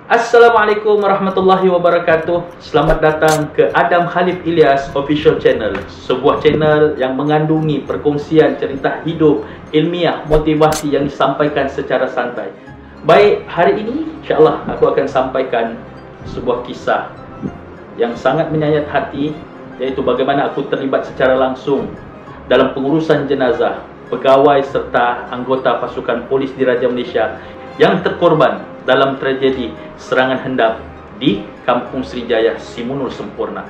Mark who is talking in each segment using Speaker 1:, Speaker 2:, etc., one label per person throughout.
Speaker 1: Assalamualaikum warahmatullahi wabarakatuh. Selamat datang ke Adam Khalif Ilyas Official Channel, sebuah channel yang mengandungi perkongsian cerita hidup, ilmiah, motivasi yang disampaikan secara santai. Baik, hari ini insyaAllah aku akan sampaikan sebuah kisah yang sangat menyayat hati, yaitu bagaimana aku terlibat secara langsung dalam pengurusan jenazah pegawai serta anggota pasukan polis Diraja Malaysia yang terkorban dalam tragedi serangan hendap di Kampung Srijaya, Simunul Sempurna.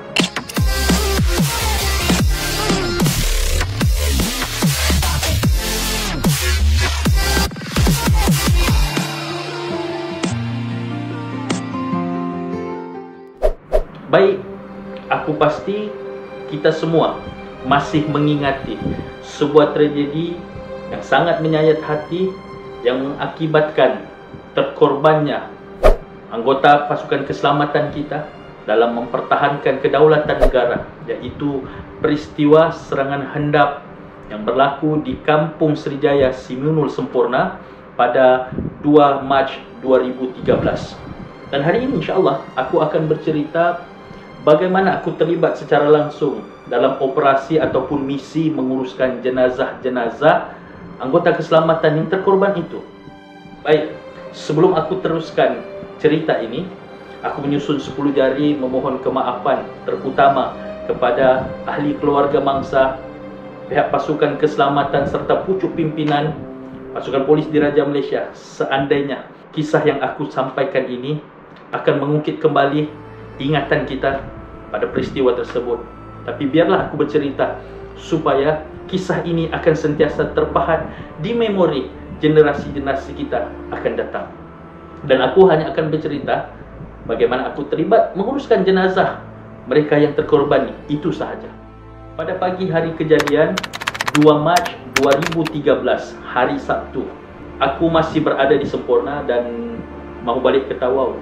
Speaker 1: Baik, aku pasti kita semua masih mengingati sebuah tragedi yang sangat menyayat hati yang mengakibatkan terkorbannya anggota pasukan keselamatan kita dalam mempertahankan kedaulatan negara, yaitu peristiwa serangan hendap yang berlaku di Kampung Srijaya, Simunul Sempurna pada 2 Mac 2013. Dan hari ini insyaAllah aku akan bercerita bagaimana aku terlibat secara langsung dalam operasi ataupun misi menguruskan jenazah-jenazah anggota keselamatan yang terkorban itu. Baik, sebelum aku teruskan cerita ini, aku menyusun 10 jari memohon kemaafan terutama kepada ahli keluarga mangsa, pihak pasukan keselamatan serta pucuk pimpinan pasukan polis Diraja Malaysia seandainya kisah yang aku sampaikan ini akan mengungkit kembali ingatan kita pada peristiwa tersebut. Tapi biarlah aku bercerita supaya kisah ini akan sentiasa terpahat di memori generasi-generasi kita akan datang. Dan aku hanya akan bercerita bagaimana aku terlibat menguruskan jenazah mereka yang terkorban, itu sahaja. Pada pagi hari kejadian 2 Mac 2013, hari Sabtu, aku masih berada di Sempurna dan mau balik ke Tawau.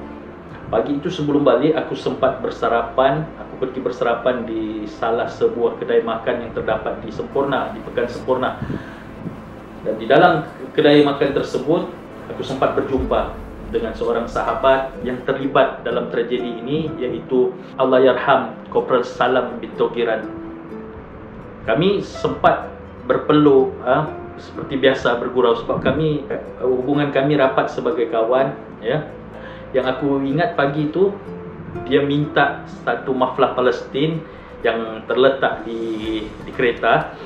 Speaker 1: Pagi itu sebelum balik, aku sempat bersarapan. Aku pergi bersarapan di salah sebuah kedai makan yang terdapat di Sempurna, di Pekan Sempurna. Dan di dalam kedai makan tersebut, aku sempat berjumpa dengan seorang sahabat yang terlibat dalam tragedi ini, yaitu Allahyarham Kopral Salam bin Togiran. Kami sempat berpeluh, seperti biasa bergurau, sebab hubungan kami rapat sebagai kawan, ya. Yang aku ingat pagi itu, dia minta satu maflah Palestin yang terletak di kereta,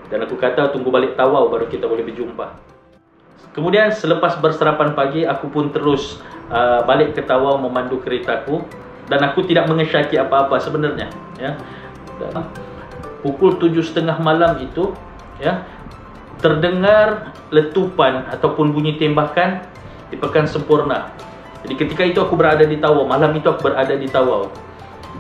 Speaker 1: dan aku kata tunggu balik Tawau baru kita boleh berjumpa. Kemudian selepas bersarapan pagi, aku pun terus balik ke Tawau memandu keretaku, dan aku tidak mengesyaki apa-apa sebenarnya, ya. Dan pukul 7.30 malam itu, ya, terdengar letupan ataupun bunyi tembakan di Pekan Sempurna. Jadi ketika itu aku berada di Tawau, malam itu aku berada di Tawau.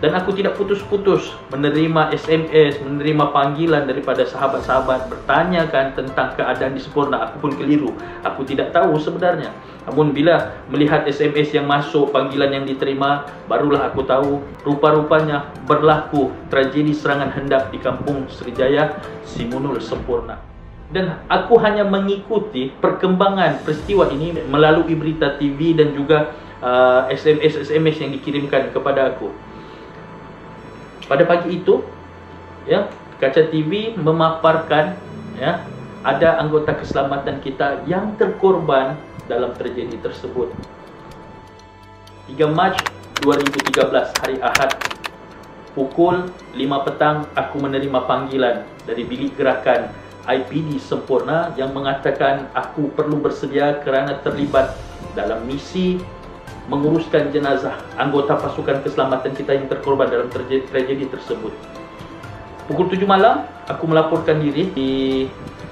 Speaker 1: Dan aku tidak putus-putus menerima SMS, menerima panggilan daripada sahabat-sahabat bertanyakan tentang keadaan di Sempurna. Aku pun keliru, aku tidak tahu sebenarnya. Namun bila melihat SMS yang masuk, panggilan yang diterima, barulah aku tahu rupa-rupanya berlaku tragedi serangan hendap di Kampung Srijaya, Simunul Sempurna. Dan aku hanya mengikuti perkembangan peristiwa ini melalui berita TV dan juga SMS yang dikirimkan kepada aku. Pada pagi itu, ya, kaca TV memaparkan, ya, ada anggota keselamatan kita yang terkorban dalam tragedi tersebut. 3 Mac 2013, hari Ahad, pukul 5 petang, aku menerima panggilan dari bilik gerakan IPD Sempurna yang mengatakan aku perlu bersedia kerana terlibat dalam misi menguruskan jenazah anggota pasukan keselamatan kita yang terkorban dalam tragedi tersebut. Pukul 7 malam, aku melaporkan diri di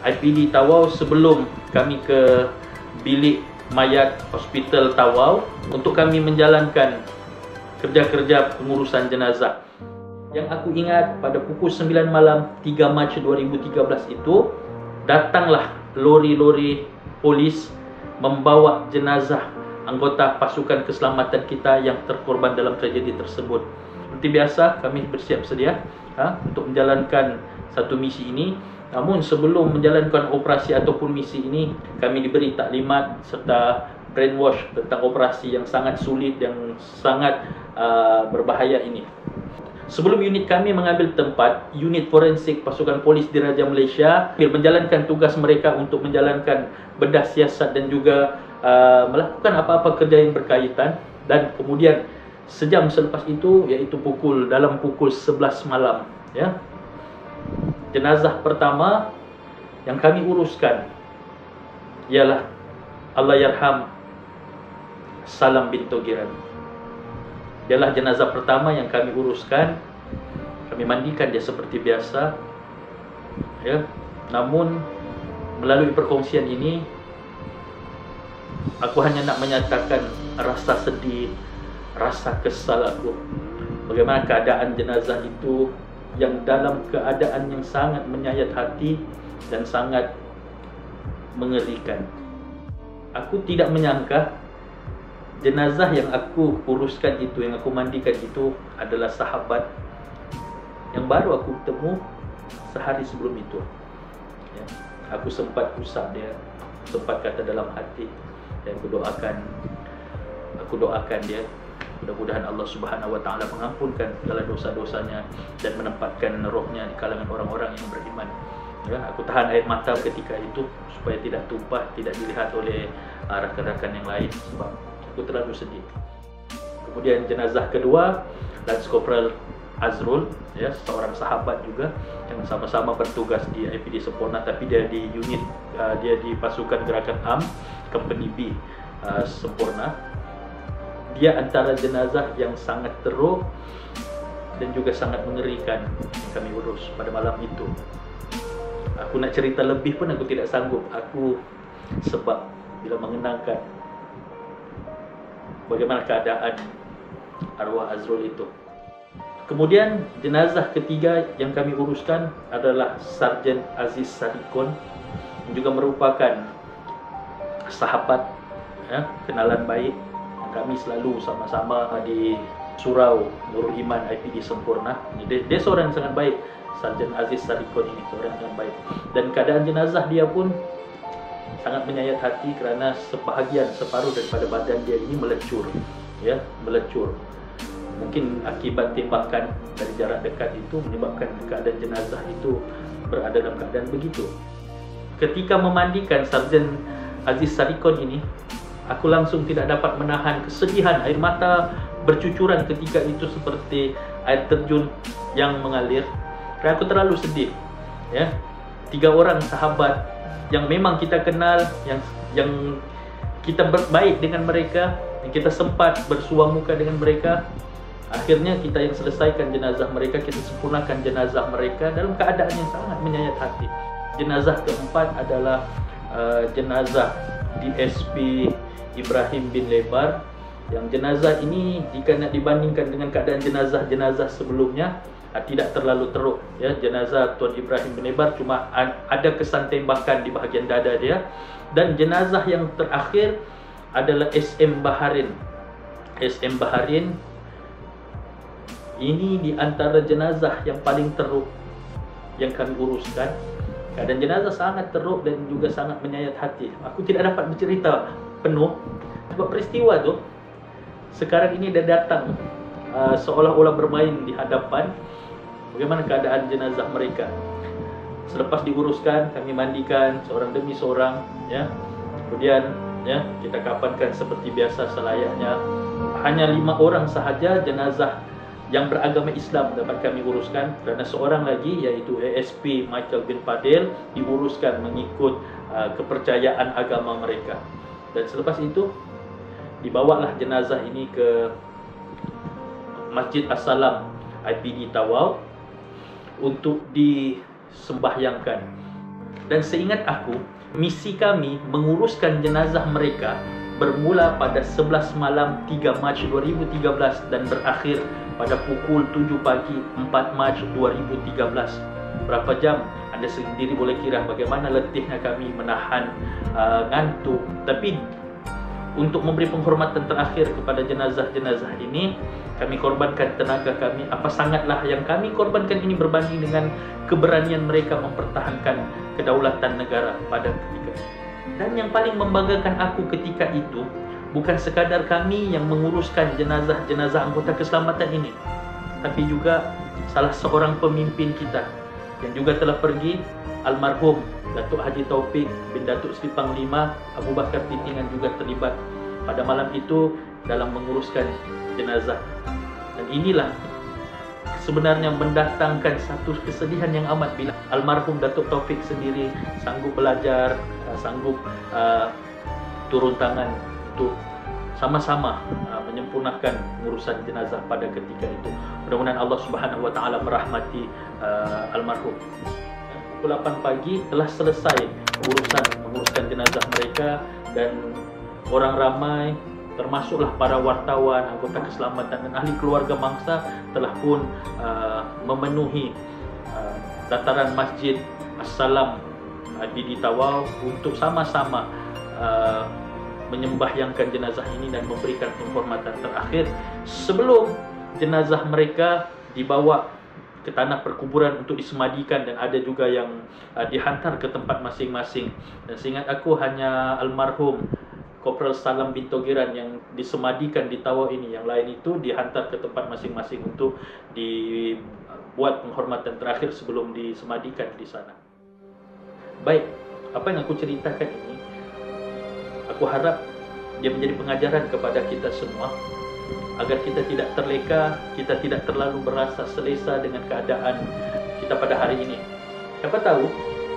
Speaker 1: IPD Tawau sebelum kami ke bilik mayat Hospital Tawau untuk kami menjalankan kerja-kerja pengurusan jenazah. Yang aku ingat pada pukul 9 malam 3 Mac 2013 itu, datanglah lori-lori polis membawa jenazah anggota pasukan keselamatan kita yang terkorban dalam tragedi tersebut. Seperti biasa, kami bersiap sedia untuk menjalankan satu misi ini. Namun sebelum menjalankan operasi ataupun misi ini, kami diberi taklimat serta brainwash tentang operasi yang sangat sulit, yang sangat berbahaya ini. Sebelum unit kami mengambil tempat, unit forensik pasukan polis Diraja Malaysia menjalankan tugas mereka untuk menjalankan bedah siasat dan juga melakukan apa-apa kerja yang berkaitan. Dan kemudian sejam selepas itu, iaitu dalam pukul 11 malam, ya, jenazah pertama yang kami uruskan ialah Allahyarham Salam bin Togiran. Dialah jenazah pertama yang kami uruskan. Kami mandikan dia seperti biasa, ya. Namun melalui perkongsian ini, aku hanya nak menyatakan rasa sedih, rasa kesal aku. Bagaimana keadaan jenazah itu yang dalam keadaan yang sangat menyayat hati dan sangat mengerikan. Aku tidak menyangka jenazah yang aku uruskan itu, yang aku mandikan itu adalah sahabat yang baru aku temu sehari sebelum itu, ya. Aku sempat usap dia, sempat kata dalam hati, dan aku doakan dia, mudah-mudahan Allah Subhanahu Wa Taala mengampunkan segala dosa-dosanya dan menempatkan rohnya di kalangan orang-orang yang beriman. Ya, aku tahan air mata ketika itu supaya tidak tumpah, tidak dilihat oleh rakan-rakan yang lain, sebab aku terlalu sedih. Kemudian jenazah kedua, Lance Corporal Azrul, ya, seorang sahabat juga yang sama-sama bertugas di IPD Semporna, tapi dia di unit, dia di pasukan gerakan AM Company B Semporna. Dia antara jenazah yang sangat teruk dan juga sangat mengerikan yang kami urus pada malam itu. Aku nak cerita lebih pun aku tidak sanggup. Sebab bila mengenangkan bagaimana keadaan arwah Azrul itu. Kemudian jenazah ketiga yang kami uruskan adalah Sarjan Aziz Sadikon, yang juga merupakan sahabat, ya, kenalan baik. Kami selalu sama-sama di Surau Nurul Iman IPD Semporna. Dia seorang yang sangat baik. Sarjan Aziz Sadikon ini seorang yang sangat baik. Dan keadaan jenazah dia pun sangat menyayat hati kerana separuh daripada badan dia ini melecur, ya, melecur. Mungkin akibat tembakan dari jarak dekat itu menyebabkan keadaan jenazah itu berada dalam keadaan begitu. Ketika memandikan Sarjan Aziz Sadikon ini, aku langsung tidak dapat menahan kesedihan. Air mata bercucuran ketika itu seperti air terjun yang mengalir. Kerana aku terlalu sedih, ya. 3 orang sahabat yang memang kita kenal, yang kita berbaik dengan mereka, yang kita sempat bersua muka dengan mereka. Akhirnya kita yang selesaikan jenazah mereka, kita sempurnakan jenazah mereka dalam keadaan yang sangat menyayat hati. Jenazah keempat adalah jenazah DSP Ibrahim bin Lebar, yang jenazah ini jika nak dibandingkan dengan keadaan jenazah-jenazah sebelumnya tidak terlalu teruk, ya. Jenazah Tuan Ibrahim bin Lebar cuma ada kesan tembakan di bahagian dada dia. Dan jenazah yang terakhir adalah SM Baharin. SM Baharin ini di antara jenazah yang paling teruk yang kami uruskan. Keadaan jenazah sangat teruk dan juga sangat menyayat hati. Aku tidak dapat bercerita penuh sebab peristiwa tu sekarang ini dah datang seolah-olah bermain di hadapan. Bagaimana keadaan jenazah mereka selepas diuruskan, kami mandikan seorang demi seorang, ya. Kemudian, ya, kita kafankan seperti biasa selayaknya. Hanya 5 orang sahaja jenazah yang beragama Islam dapat kami uruskan, kerana seorang lagi iaitu ASP Michael bin Fadil diuruskan mengikut kepercayaan agama mereka. Dan selepas itu dibawalah jenazah ini ke Masjid As-Salam IPD Tawau untuk disembahyangkan. Dan seingat aku, misi kami menguruskan jenazah mereka bermula pada 11 malam 3 Mac 2013 dan berakhir pada pukul 7 pagi 4 Mac 2013. Berapa jam? Anda sendiri boleh kira bagaimana letihnya kami menahan ngantuk. Tapi untuk memberi penghormatan terakhir kepada jenazah-jenazah ini, kami korbankan tenaga kami. Apa sangatlah yang kami korbankan ini berbanding dengan keberanian mereka mempertahankan kedaulatan negara pada ketika itu. Dan yang paling membanggakan aku ketika itu, bukan sekadar kami yang menguruskan jenazah-jenazah anggota keselamatan ini, tapi juga salah seorang pemimpin kita yang juga telah pergi, almarhum Datuk Haji Taufik bin Datuk Seri Panglima Abu Bakar Titingan juga terlibat pada malam itu dalam menguruskan jenazah. Dan inilah sebenarnya mendatangkan satu kesedihan yang amat bila almarhum Datuk Taufik sendiri sanggup belajar, sanggup turun tangan untuk sama-sama menyempurnakan pengurusan jenazah pada ketika itu. Mudah-mudahan Allah Subhanahu wa taala merahmati almarhum. Pukul 8 pagi telah selesai menguruskan jenazah mereka, dan orang ramai termasuklah para wartawan, anggota keselamatan dan ahli keluarga mangsa telah pun memenuhi dataran Masjid As-Salam di Tawau untuk sama-sama menyembahyangkan jenazah ini dan memberikan penghormatan terakhir sebelum jenazah mereka dibawa ke tanah perkuburan untuk disemadikan, dan ada juga yang dihantar ke tempat masing-masing. Dan seingat aku hanya almarhum Kopral Salam bin Togiran yang disemadikan di Tawau ini, yang lain itu dihantar ke tempat masing-masing untuk dibuat penghormatan terakhir sebelum disemadikan di sana. Baik, apa yang aku ceritakan ini, aku harap dia menjadi pengajaran kepada kita semua agar kita tidak terleka, kita tidak terlalu berasa selesa dengan keadaan kita pada hari ini. Siapa tahu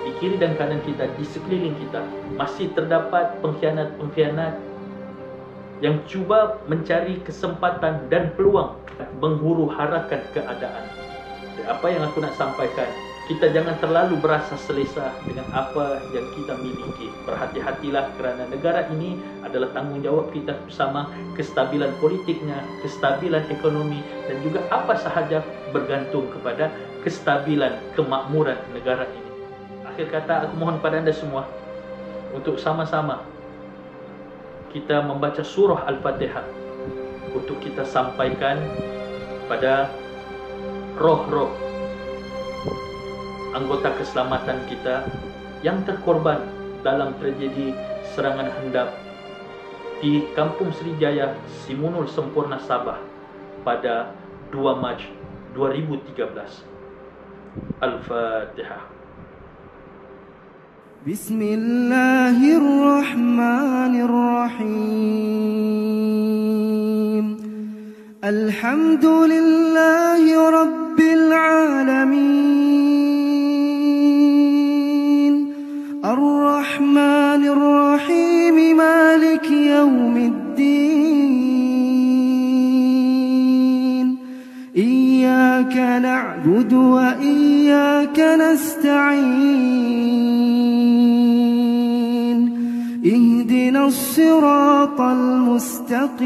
Speaker 1: di kiri dan kanan kita, di sekeliling kita masih terdapat pengkhianat-pengkhianat yang cuba mencari kesempatan dan peluang menghuru-harakan keadaan. Dan apa yang aku nak sampaikan, kita jangan terlalu berasa selesa dengan apa yang kita miliki. Berhati-hatilah kerana negara ini adalah tanggungjawab kita bersama. Kestabilan politiknya, kestabilan ekonomi dan juga apa sahaja bergantung kepada kestabilan kemakmuran negara ini. Akhir kata, aku mohon pada anda semua untuk sama-sama kita membaca surah Al-Fatihah untuk kita sampaikan pada roh-roh anggota keselamatan kita yang terkorban dalam tragedi serangan hendap di Kampung Srijaya, Simunul Sempurna, Sabah pada 2 Mac 2013. Al-Fatihah.
Speaker 2: Bismillahirrahmanirrahim. Alhamdulillahi Rabbil Alamin. Ar-Rahmanir-Rahim. Maliki Yawmiddin. Iyyaka na'budu wa iyyaka nasta'in. Ihdinas siratal mustaqim.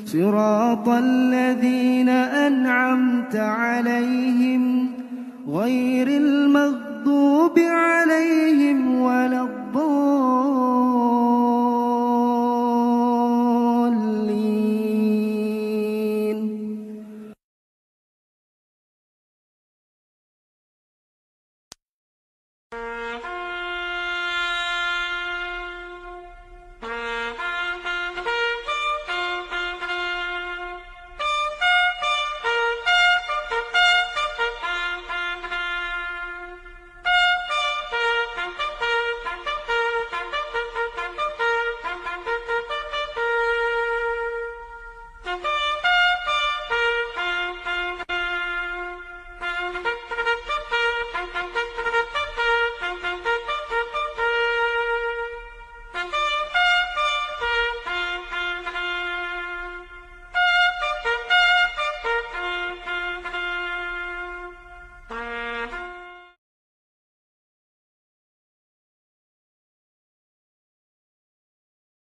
Speaker 2: Siratal ladzina an'amta 'alaihim ghairil maghdubi 'alaihim waladdallin.